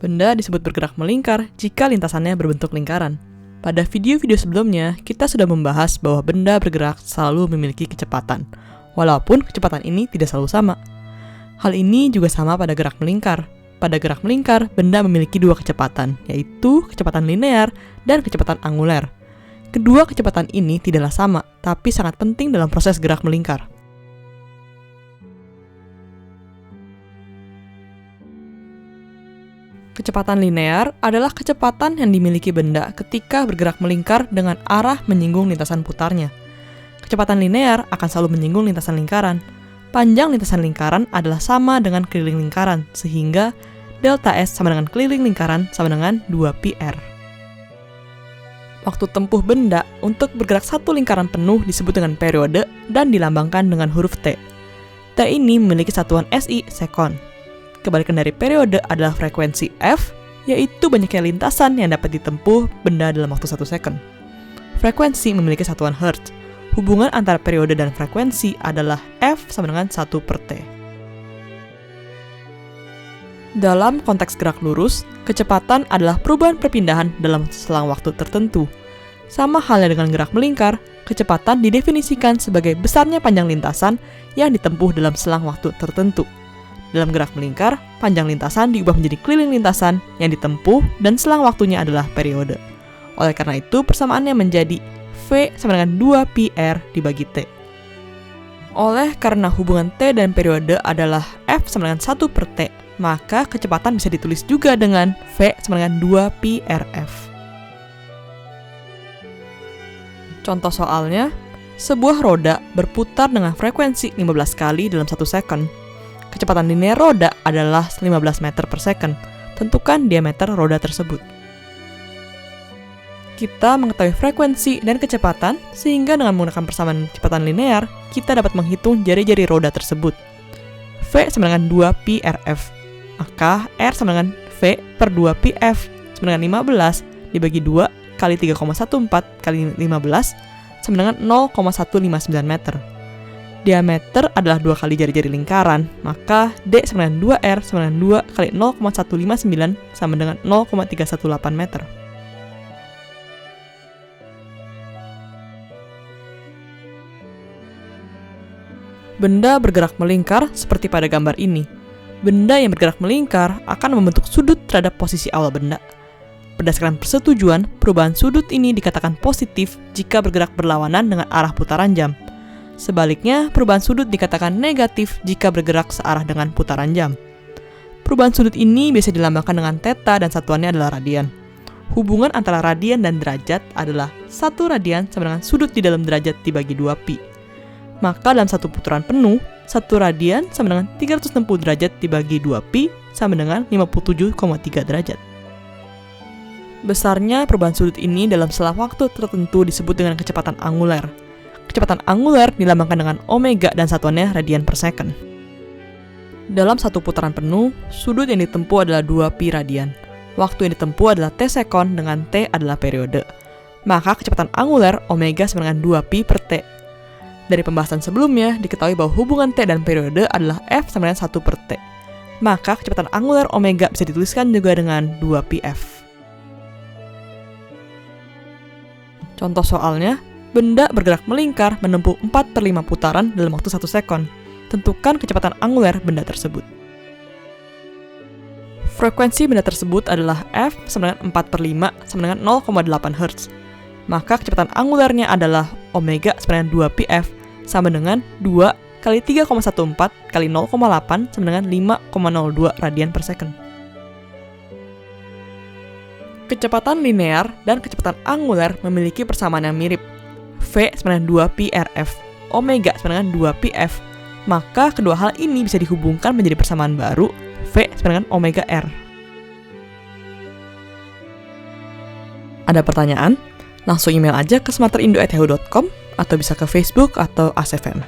Benda disebut bergerak melingkar jika lintasannya berbentuk lingkaran. Pada video-video sebelumnya, kita sudah membahas bahwa benda bergerak selalu memiliki kecepatan, walaupun kecepatan ini tidak selalu sama. Hal ini juga sama pada gerak melingkar. Pada gerak melingkar, benda memiliki dua kecepatan, yaitu kecepatan linear dan kecepatan anguler. Kedua kecepatan ini tidaklah sama, tapi sangat penting dalam proses gerak melingkar. Kecepatan linear adalah kecepatan yang dimiliki benda ketika bergerak melingkar dengan arah menyinggung lintasan putarnya. Kecepatan linear akan selalu menyinggung lintasan lingkaran. Panjang lintasan lingkaran adalah sama dengan keliling lingkaran, sehingga delta S sama dengan keliling lingkaran sama dengan 2πr. Waktu tempuh benda untuk bergerak satu lingkaran penuh disebut dengan periode dan dilambangkan dengan huruf T. T ini memiliki satuan SI, sekon. Kebalikan dari periode adalah frekuensi F, yaitu banyaknya lintasan yang dapat ditempuh benda dalam waktu 1 second. Frekuensi memiliki satuan Hertz. Hubungan antara periode dan frekuensi adalah F sama dengan 1/T. Dalam konteks gerak lurus, kecepatan adalah perubahan perpindahan dalam selang waktu tertentu. Sama halnya dengan gerak melingkar, kecepatan didefinisikan sebagai besarnya panjang lintasan yang ditempuh dalam selang waktu tertentu. Dalam gerak melingkar, panjang lintasan diubah menjadi keliling lintasan yang ditempuh dan selang waktunya adalah periode. Oleh karena itu, persamaannya menjadi V sama dengan 2πr dibagi T. Oleh karena hubungan T dan periode adalah F sama dengan 1/T, maka kecepatan bisa ditulis juga dengan V sama dengan 2πrf. Contoh soalnya, sebuah roda berputar dengan frekuensi 15 kali dalam 1 second. Kecepatan linear roda adalah 15 meter per second. Tentukan diameter roda tersebut. Kita mengetahui frekuensi dan kecepatan, sehingga dengan menggunakan persamaan kecepatan linear, kita dapat menghitung jari-jari roda tersebut. V sama dengan 2πrf. Maka R sama dengan V per 2πf sama dengan 15 dibagi 2 kali 3,14 kali 15 sama dengan 0,159 meter. Diameter adalah 2 kali jari-jari lingkaran, maka D sama dengan 2R sama dengan 2 kali 0,159 sama dengan 0,318 meter. Benda bergerak melingkar seperti pada gambar ini. Benda yang bergerak melingkar akan membentuk sudut terhadap posisi awal benda. Berdasarkan persetujuan, perubahan sudut ini dikatakan positif jika bergerak berlawanan dengan arah putaran jam. Sebaliknya, perubahan sudut dikatakan negatif jika bergerak searah dengan putaran jam. Perubahan sudut ini biasa dilambangkan dengan theta dan satuannya adalah radian. Hubungan antara radian dan derajat adalah 1 radian sama dengan sudut di dalam derajat dibagi 2π. Maka dalam satu putaran penuh, 1 radian sama dengan 360 derajat dibagi 2π sama dengan 57,3 derajat. Besarnya perubahan sudut ini dalam selang waktu tertentu disebut dengan kecepatan anguler. Kecepatan anguler dilambangkan dengan omega dan satuannya radian per second. Dalam satu putaran penuh, sudut yang ditempuh adalah 2π radian. Waktu yang ditempuh adalah T sekon dengan T adalah periode. Maka kecepatan anguler omega sama dengan 2π/T. Dari pembahasan sebelumnya, diketahui bahwa hubungan T dan periode adalah F sama dengan 1/T. Maka kecepatan anguler omega bisa dituliskan juga dengan 2πf. Contoh soalnya, benda bergerak melingkar menempuh 4/5 putaran dalam waktu 1 second. Tentukan kecepatan anguler benda tersebut. Frekuensi benda tersebut adalah F sama dengan 4/5 sama dengan 0,8 Hz. Maka kecepatan angulernya adalah omega sama dengan 2πf sama dengan 2 kali 3,14 kali 0,8 sama dengan 5,02 radian per second. Kecepatan linear dan kecepatan anguler memiliki persamaan yang mirip. V sama dengan 2πrf, omega sama dengan 2πf. Maka kedua hal ini bisa dihubungkan menjadi persamaan baru, V sama dengan omega r. Ada pertanyaan? Langsung email aja ke smarterindo@yahoo.com atau bisa ke Facebook atau ASFM.